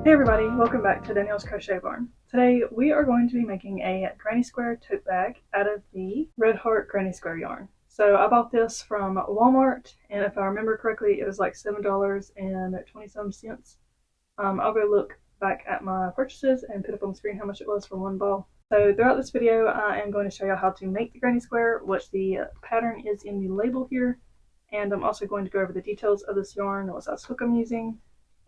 Hey everybody, welcome back to Danielle's Crochet Barn. Today we are going to be making a granny square tote bag out of the Red Heart granny square yarn. So I bought this from Walmart, and if I remember correctly it was like $7.20 some. I'll go look back at my purchases and put up on the screen how much it was for one ball. So throughout this video I am going to show you how to make the granny square, which the pattern is in the label here, and I'm also going to go over the details of this yarn, what size hook I'm using,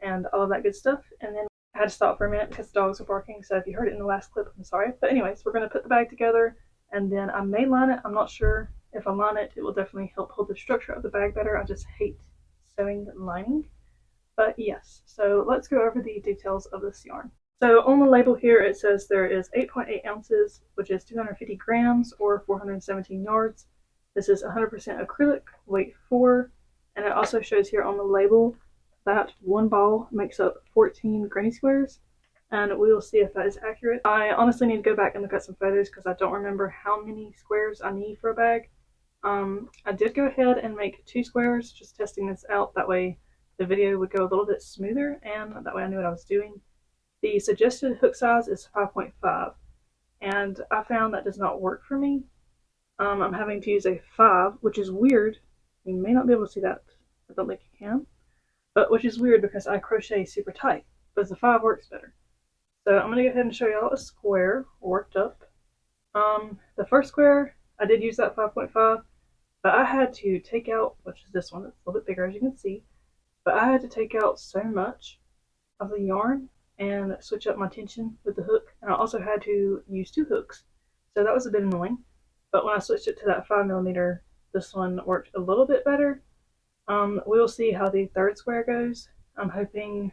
and all of that good stuff. And then I had to stop for a minute because the dogs were barking, so if you heard it in the last clip, I'm sorry. But anyways, we're going to put the bag together, and then I may line it. I'm not sure. If I line it, it will definitely help hold the structure of the bag better. I just hate sewing lining. But yes, so let's go over the details of this yarn. So on the label here it says there is 8.8 ounces, which is 250 grams or 417 yards. This is 100% acrylic, weight 4, and it also shows here on the label that one ball makes up 14 granny squares, and we will see if that is accurate. I honestly need to go back and look at some photos because I don't remember how many squares I need for a bag. I did go ahead and make 2 squares, just testing this out. That way the video would go a little bit smoother, and that way I knew what I was doing. The suggested hook size is 5.5, and I found that does not work for me. I'm having to use a 5, which is weird. You may not be able to see that. I don't think you can. But which is weird because I crochet super tight, but the 5 works better. So I'm going to go ahead and show y'all a square worked up. The first square, I did use that 5.5, but I had to take out, which is this one, it's a little bit bigger as you can see, but I had to take out so much of the yarn and switch up my tension with the hook, and I also had to use 2 hooks, so that was a bit annoying. But when I switched it to that 5mm, this one worked a little bit better. We'll see how the third square goes. I'm hoping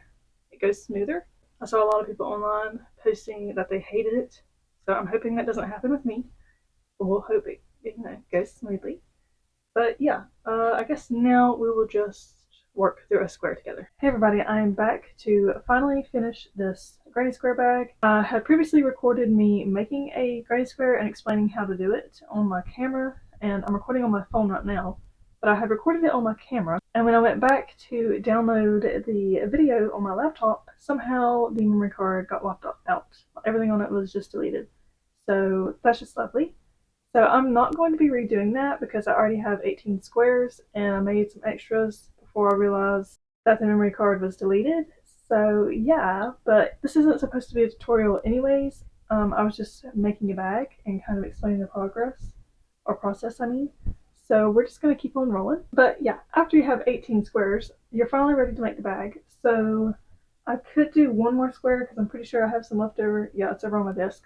it goes smoother. I saw a lot of people online posting that they hated it, so I'm hoping that doesn't happen with me. But we'll hope it goes smoothly. But yeah, I guess now we will just work through a square together. Hey everybody, I am back to finally finish this granny square bag. I had previously recorded me making a granny square and explaining how to do it on my camera, and I'm recording on my phone right now. But I had recorded it on my camera, and when I went back to download the video on my laptop, somehow the memory card got wiped out. Everything on it was just deleted. So that's just lovely. So I'm not going to be redoing that because I already have 18 squares, and I made some extras before I realized that the memory card was deleted. So yeah, but this isn't supposed to be a tutorial anyways. I was just making a bag and kind of explaining the process I mean. So we're just going to keep on rolling. But yeah, after you have 18 squares, you're finally ready to make the bag. So I could do one more square because I'm pretty sure I have some left over. Yeah, it's over on my desk.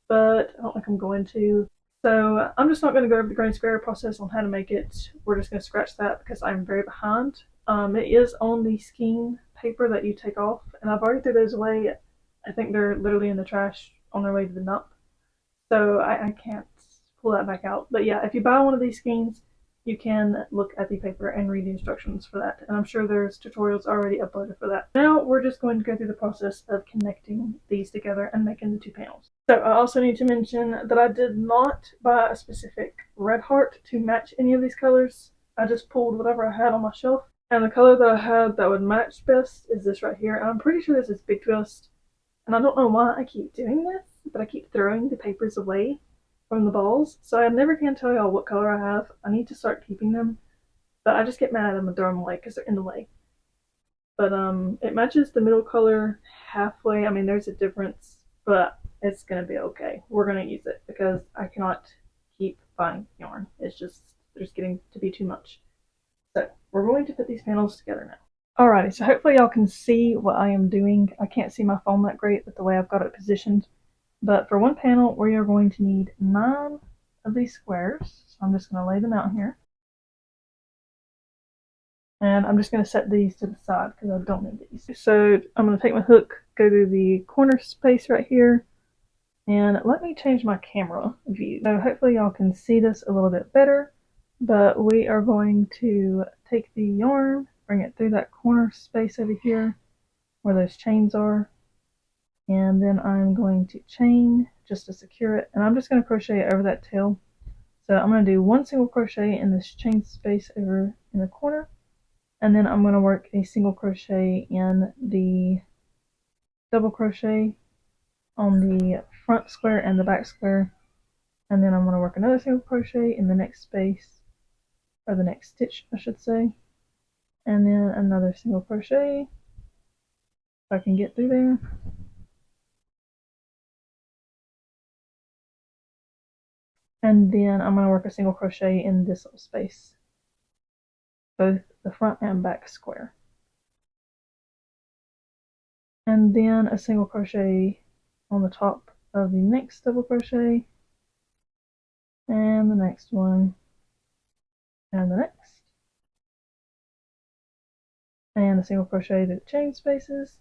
But I don't think I'm going to. So I'm just not going to go over the granny square process on how to make it. We're just going to scratch that because I'm very behind. It is on the skein paper that you take off, and I've already threw those away. I think they're literally in the trash on their way to the dump. So I can't pull that back out. But yeah, if you buy one of these skeins, you can look at the paper and read the instructions for that. And I'm sure there's tutorials already uploaded for that. Now we're just going to go through the process of connecting these together and making the 2 panels. So I also need to mention that I did not buy a specific red heart to match any of these colors. I just pulled whatever I had on my shelf. And the color that I had that would match best is this right here. And I'm pretty sure this is Big Twist. And I don't know why I keep doing this, but I keep throwing the papers away from the balls, so I never can tell y'all what color I have. I need to start keeping them, but I just get mad at them and throw them away because they're in the way. But it matches the middle color halfway. I mean, there's a difference, but it's gonna be okay. We're gonna use it because I cannot keep buying yarn. It's just there's getting to be too much. So we're going to put these panels together now. Alrighty, so hopefully y'all can see what I am doing. I can't see my phone that great with the way I've got it positioned. But for one panel, we are going to need 9 of these squares. So I'm just going to lay them out here. And I'm just going to set these to the side because I don't need these. So I'm going to take my hook, go to the corner space right here, and let me change my camera view. So hopefully y'all can see this a little bit better. But we are going to take the yarn, bring it through that corner space over here where those chains are. And then I'm going to chain just to secure it, and I'm just going to crochet over that tail. So I'm going to do 1 single crochet in this chain space over in the corner, and then I'm going to work a single crochet in the double crochet on the front square and the back square, and then I'm going to work another single crochet in the next space, or the next stitch I should say, and then another single crochet if I can get through there. And then I'm going to work a single crochet in this little space, both the front and back square. And then a single crochet on the top of the next double crochet, and the next one, and the next, and a single crochet through the chain spaces.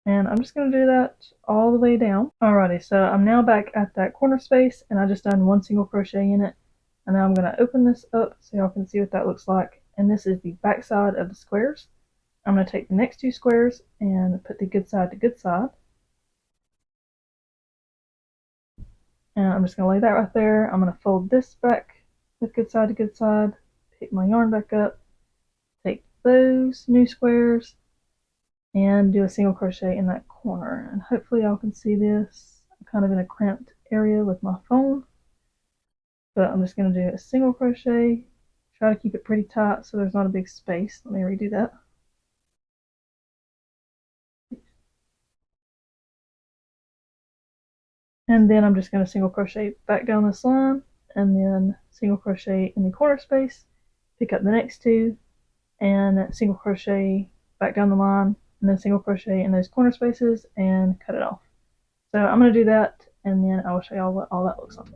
And I'm just going to do that all the way down. Alrighty, so I'm now back at that corner space, and I just done one single crochet in it. And now I'm going to open this up so y'all can see what that looks like. And this is the back side of the squares. I'm going to take the next two squares and put the good side to good side. And I'm just going to lay that right there. I'm going to fold this back with good side to good side, pick my yarn back up, take those new squares, and do a single crochet in that corner. And hopefully y'all can see this. I'm kind of in a cramped area with my phone, but I'm just going to do a single crochet, try to keep it pretty tight so there's not a big space. Let me redo that. And then I'm just going to single crochet back down this line, and then single crochet in the corner space, pick up the next two, and single crochet back down the line, and then single crochet in those corner spaces and cut it off. So I'm going to do that, and then I will show y'all what all that looks like.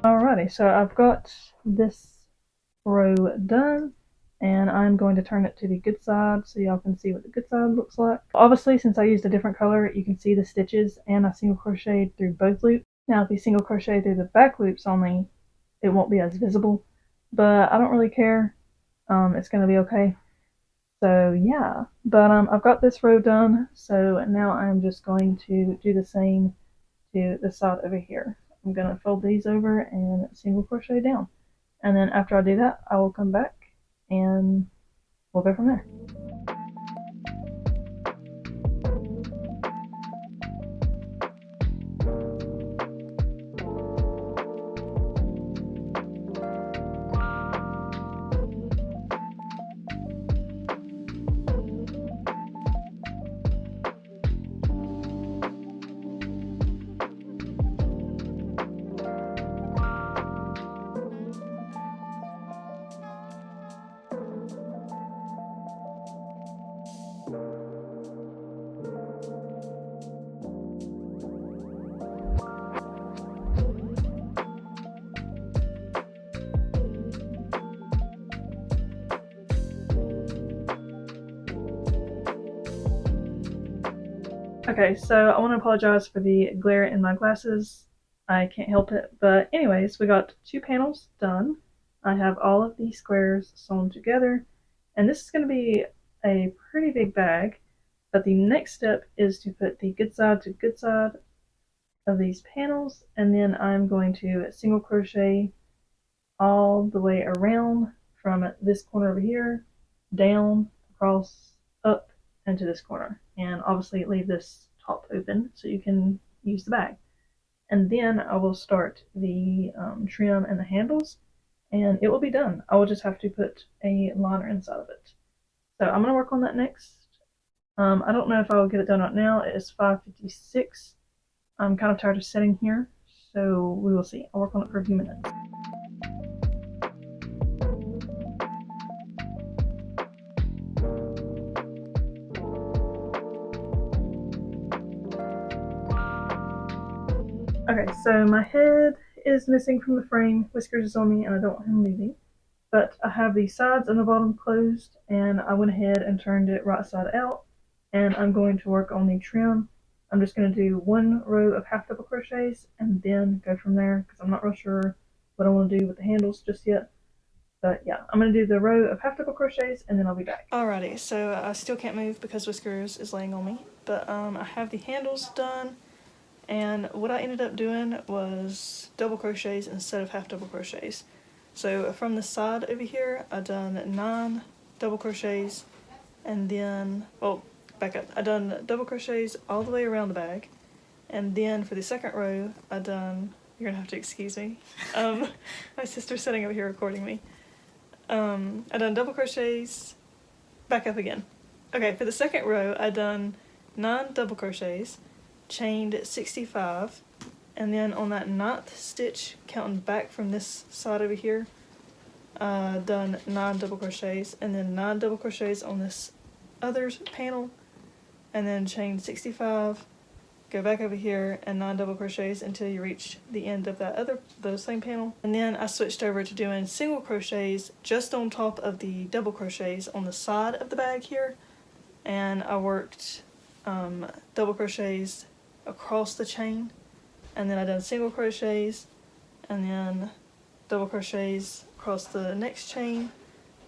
Alrighty, so I've got this row done, and I'm going to turn it to the good side so y'all can see what the good side looks like. Obviously, since I used a different color, you can see the stitches, and I single crocheted through both loops. Now, if you single crochet through the back loops only, it won't be as visible, but I don't really care. It's going to be okay. So yeah, but I've got this row done, so now I'm just going to do the same to the side over here. I'm going to fold these over and single crochet down. And then after I do that, I will come back and we'll go from there. Okay, so I want to apologize for the glare in my glasses. I can't help it. But anyways, we got 2 panels done. I have all of these squares sewn together. And this is going to be a pretty big bag. But the next step is to put the good side to good side of these panels. And then I'm going to single crochet all the way around from this corner over here, down, across, up, into this corner, and obviously leave this top open so you can use the bag. And then I will start the trim and the handles, and it will be done. I will just have to put a liner inside of it. So I'm going to work on that next. I don't know if I will get it done right now. It is 5:56. I'm kind of tired of sitting here, so we will see. I'll work on it for a few minutes. Okay, so my head is missing from the frame. Whiskers is on me and I don't want him leaving. But I have the sides and the bottom closed, and I went ahead and turned it right side out, and I'm going to work on the trim. I'm just going to do one row of half double crochets and then go from there because I'm not real sure what I want to do with the handles just yet. But yeah, I'm going to do the row of half double crochets and then I'll be back. Alrighty, so I still can't move because Whiskers is laying on me, but I have the handles done, and what I ended up doing was double crochets instead of half double crochets. So from the side over here, I done 9 double crochets, and then, well, back up. I done double crochets all the way around the bag, and then for the second row, I done, you're gonna have to excuse me. My sister's sitting over here recording me. I done double crochets, back up again. Okay, for the second row, I done 9 double crochets, chained 65, and then on that 9th stitch, counting back from this side over here, done 9 double crochets, and then 9 double crochets on this other panel, and then chain 65, go back over here, and 9 double crochets until you reach the end of the same panel. And then I switched over to doing single crochets just on top of the double crochets on the side of the bag here, and I worked double crochets across the chain, and then I done single crochets, and then double crochets across the next chain,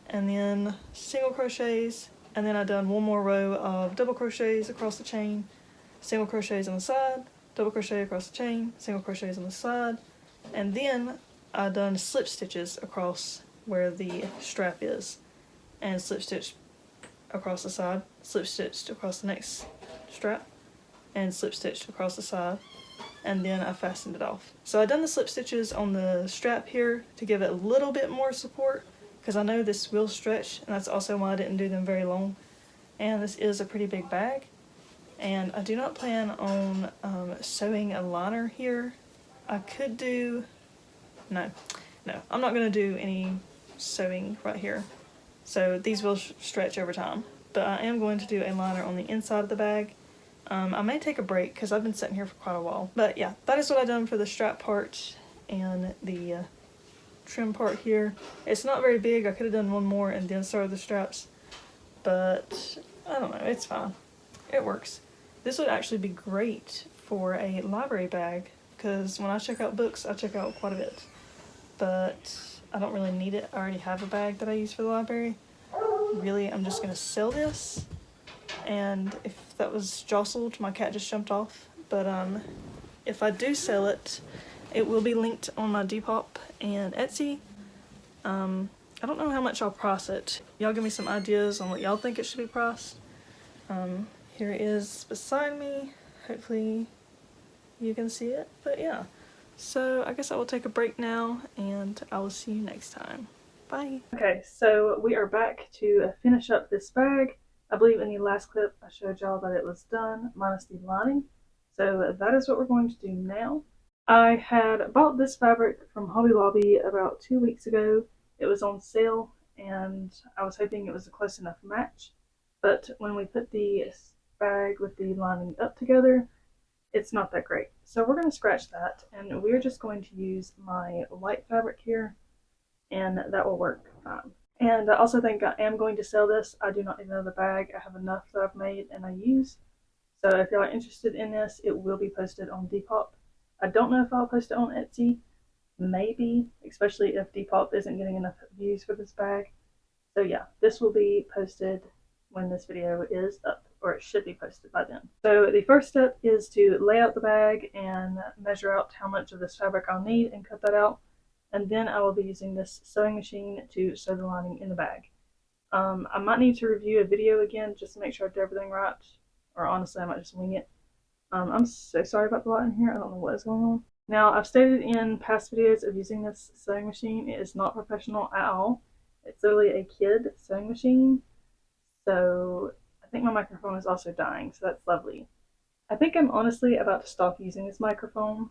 and then single crochets, and then I done one more row of double crochets across the chain, single crochets on the side, double crochet across the chain, single crochets on the side, and then I done slip stitches across where the strap is, and slip stitch across the side, slip stitched across the next strap, and slip stitched across the side, and then I fastened it off. So I done the slip stitches on the strap here to give it a little bit more support, because I know this will stretch, and that's also why I didn't do them very long. And this is a pretty big bag, and I do not plan on sewing a liner here. I could do, no, I'm not going to do any sewing right here. So these will stretch over time, but I am going to do a liner on the inside of the bag. I may take a break because I've been sitting here for quite a while. But yeah, that is what I've done for the strap part and the trim part here. It's not very big. I could have done one more and then started the straps, but I don't know, it's fine. It works. This would actually be great for a library bag because when I check out books, I check out quite a bit. But I don't really need it. I already have a bag that I use for the library. Really, I'm just going to sell this. And if that was jostled, my cat just jumped off. But if I do sell it, it will be linked on my Depop and Etsy. I don't know how much I'll price it. Y'all give me some ideas on what y'all think it should be priced. Here it is beside me. Hopefully you can see it. But yeah. So I guess I will take a break now, and I will see you next time. Bye. Okay, so we are back to finish up this bag. I believe in the last clip I showed y'all that it was done minus the lining. So that is what we're going to do now. I had bought this fabric from Hobby Lobby about 2 weeks ago. It was on sale, and I was hoping it was a close enough match. But when we put the bag with the lining up together, it's not that great. So we're going to scratch that, and we're just going to use my white fabric here, and that will work fine. And I also think I am going to sell this. I do not need another bag. I have enough that I've made and I use. So if y'all are interested in this, it will be posted on Depop. I don't know if I'll post it on Etsy. Maybe, especially if Depop isn't getting enough views for this bag. So yeah, this will be posted when this video is up, or it should be posted by then. So the first step is to lay out the bag and measure out how much of this fabric I'll need and cut that out. And then I will be using this sewing machine to sew the lining in the bag. I might need to review a video again just to make sure I did everything right, or honestly I might just wing it. I'm so sorry about the light in here. I don't know what is going on. Now, I've stated in past videos of using this sewing machine, it is not professional at all. It's literally a kid sewing machine. So I think my microphone is also dying, so that's lovely. I think I'm honestly about to stop using this microphone.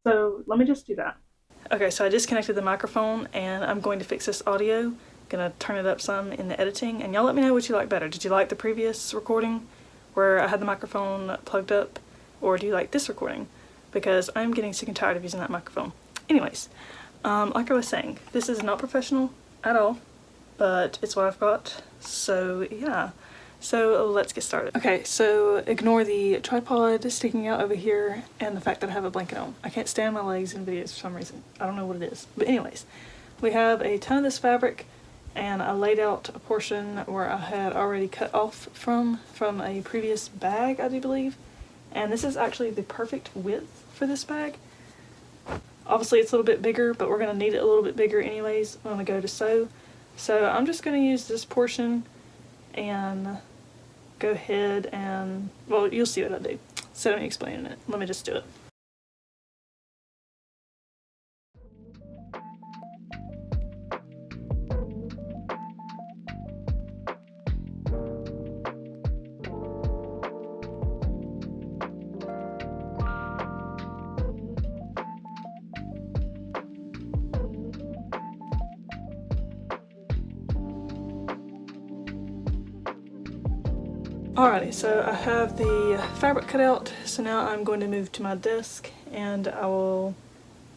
So let me just do that. Okay, so I disconnected the microphone and I'm going to fix this audio. Gonna turn it up some in the editing, and y'all let me know what you like better. Did you like the previous recording where I had the microphone plugged up, or do you like this recording? because I'm getting sick and tired of using that microphone. Anyways, like I was saying, this is not professional at all, but it's what I've got, so yeah. So let's get started. Okay, so ignore the tripod sticking out over here and the fact that I have a blanket on. I can't stand my legs in videos for some reason. I don't know what it is. But anyways, we have a ton of this fabric, and I laid out a portion where I had already cut off from a previous bag, I do believe. And this is actually the perfect width for this bag. Obviously it's a little bit bigger, but we're gonna need it a little bit bigger anyways when we go to sew. So I'm just gonna use this portion and go ahead and, well, you'll see what I do. Instead of me explaining it, let me just do it. Alrighty, so I have the fabric cut out, so now I'm going to move to my desk and I will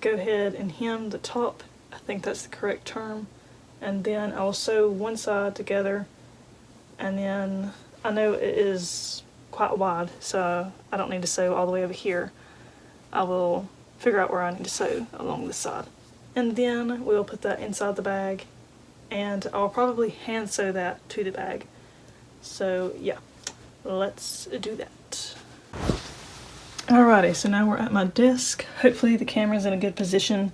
go ahead and hem the top. I think that's the correct term. And then I will sew one side together, and then I know it is quite wide, so I don't need to sew all the way over here. I will figure out where I need to sew along this side. And then we'll put that inside the bag, and I'll probably hand sew that to the bag. So yeah. Let's do that. Alrighty, so now we're at my desk. Hopefully the camera's in a good position.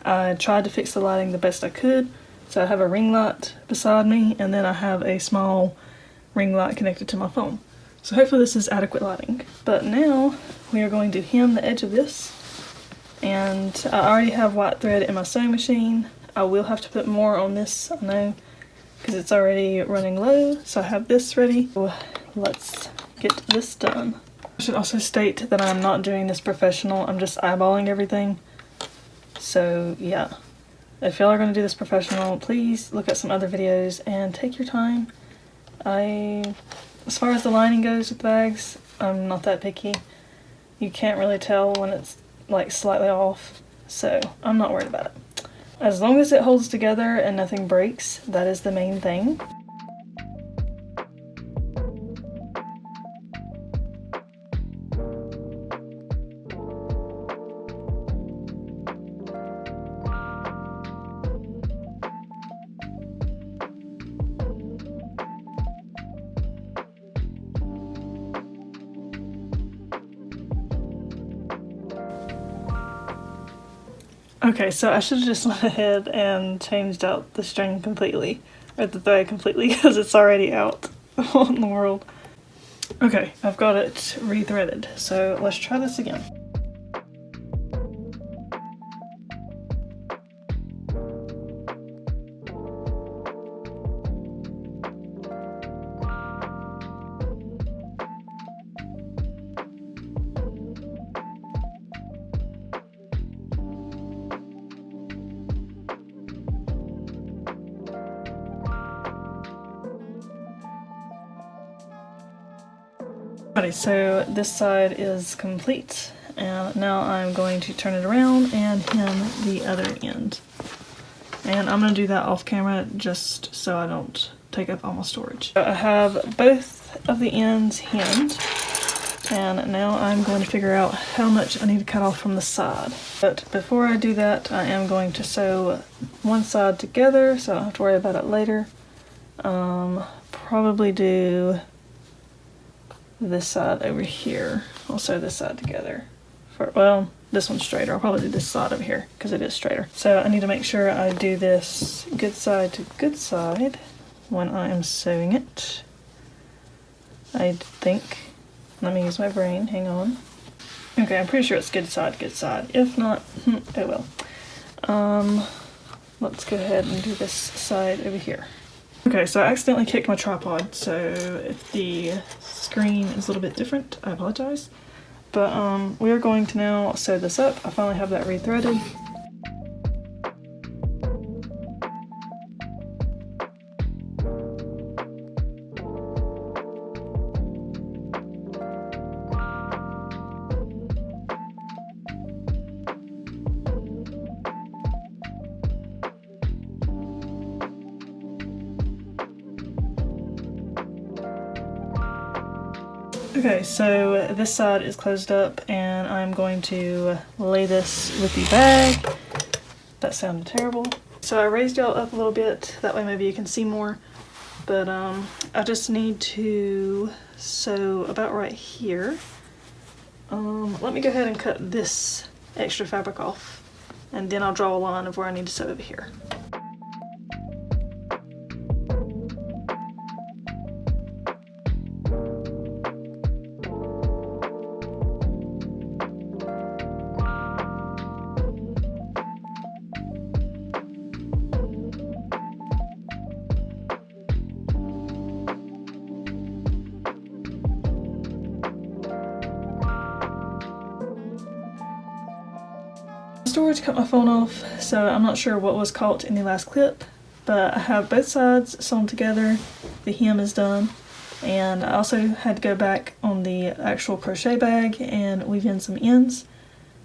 I tried to fix the lighting the best I could. So I have a ring light beside me, and then I have a small ring light connected to my phone. So hopefully this is adequate lighting. But now we are going to hem the edge of this. And I already have white thread in my sewing machine. I will have to put more on this, I know, because it's already running low. So I have this ready. Let's get this done. I should also state that I'm not doing this professional. I'm just eyeballing everything. So yeah, if y'all are going to do this professional, please look at some other videos and take your time. As far as the lining goes with bags, I'm not that picky. You can't really tell when it's like slightly off, so I'm not worried about it. As long as it holds together and nothing breaks, that is the main thing. Okay, so I should have just went ahead and changed out the string completely, or the thread completely, because it's already out. What in the world? Okay, I've got it rethreaded, so let's try this again. Alrighty, so this side is complete, and now I'm going to turn it around and hem the other end. And I'm going to do that off camera just so I don't take up all my storage. So I have both of the ends hemmed, and now I'm going to figure out how much I need to cut off from the side. But before I do that, I am going to sew one side together so I don't have to worry about it later. Probably do this side over here. I'll sew this side together. Well, this one's straighter. I'll probably do this side over here because it is straighter. So I need to make sure I do this good side to good side when I am sewing it. I think. Let me use my brain. Hang on. Okay, I'm pretty sure it's good side to good side. If not, oh well. Let's go ahead and do this side over here. Okay, so I accidentally kicked my tripod, so if the screen is a little bit different, I apologize. But we are going to now sew this up. I finally have that rethreaded. Okay, so this side is closed up and I'm going to lay this with the bag. That sounded terrible. So I raised y'all up a little bit, that way maybe you can see more. But I just need to sew about right here. Let me go ahead and cut this extra fabric off, and then I'll draw a line of where I need to sew over here. Storage cut my phone off, so I'm not sure what was caught in the last clip, but I have both sides sewn together, the hem is done, and I also had to go back on the actual crochet bag and weave in some ends.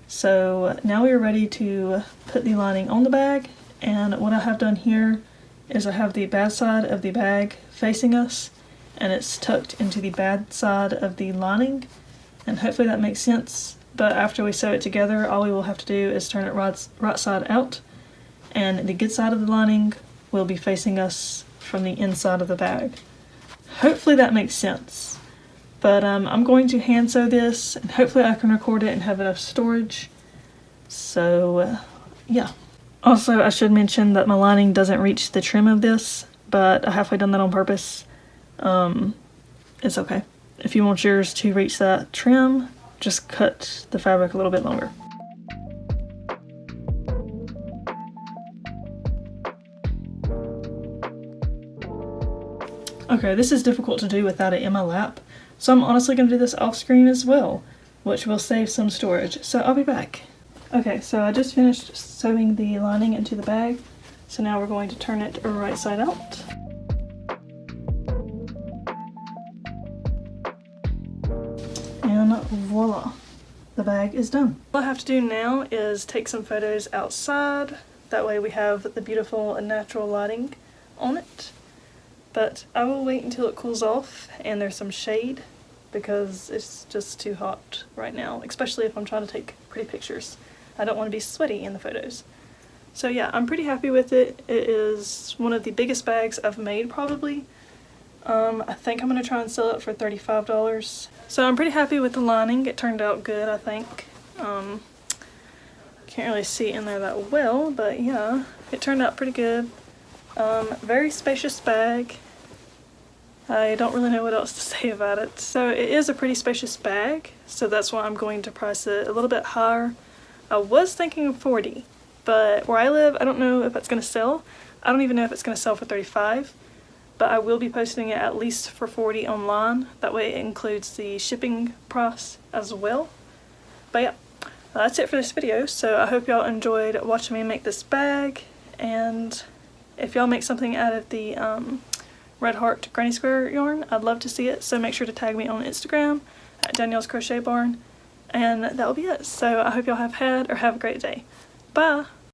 So now we are ready to put the lining on the bag, and what I have done here is I have the bad side of the bag facing us, and it's tucked into the bad side of the lining, and hopefully that makes sense. But after we sew it together, all we will have to do is turn it right side out, and the good side of the lining will be facing us from the inside of the bag. Hopefully that makes sense. But I'm going to hand sew this, and hopefully I can record it and have enough storage. So yeah. Also, I should mention that my lining doesn't reach the trim of this, but I halfway done that on purpose. It's okay. If you want yours to reach that trim, just cut the fabric a little bit longer. Okay, this is difficult to do without it in my lap, so I'm honestly going to do this off screen as well, which will save some storage, so I'll be back. Okay, so I just finished sewing the lining into the bag, so now we're going to turn it right side out. And voila, the bag is done. All I have to do now is take some photos outside, that way we have the beautiful natural lighting on it. But I will wait until it cools off and there's some shade, because it's just too hot right now, especially if I'm trying to take pretty pictures. I don't want to be sweaty in the photos. So yeah, I'm pretty happy with it. It is one of the biggest bags I've made probably. I think I'm going to try and sell it for $35. So I'm pretty happy with the lining. It turned out good, I think. Can't really see in there that well, but yeah, it turned out pretty good. Very spacious bag. I don't really know what else to say about it. So it is a pretty spacious bag, so that's why I'm going to price it a little bit higher. I was thinking of $40, but where I live, I don't know if it's going to sell. I don't even know if it's going to sell for $35. But I will be posting it at least for $40 online. That way it includes the shipping price as well. But yeah, that's it for this video. So I hope y'all enjoyed watching me make this bag. And if y'all make something out of the Red Heart Granny Square yarn, I'd love to see it. So make sure to tag me on Instagram at Danielle's Crochet Barn. And that'll be it. So I hope y'all have a great day. Bye!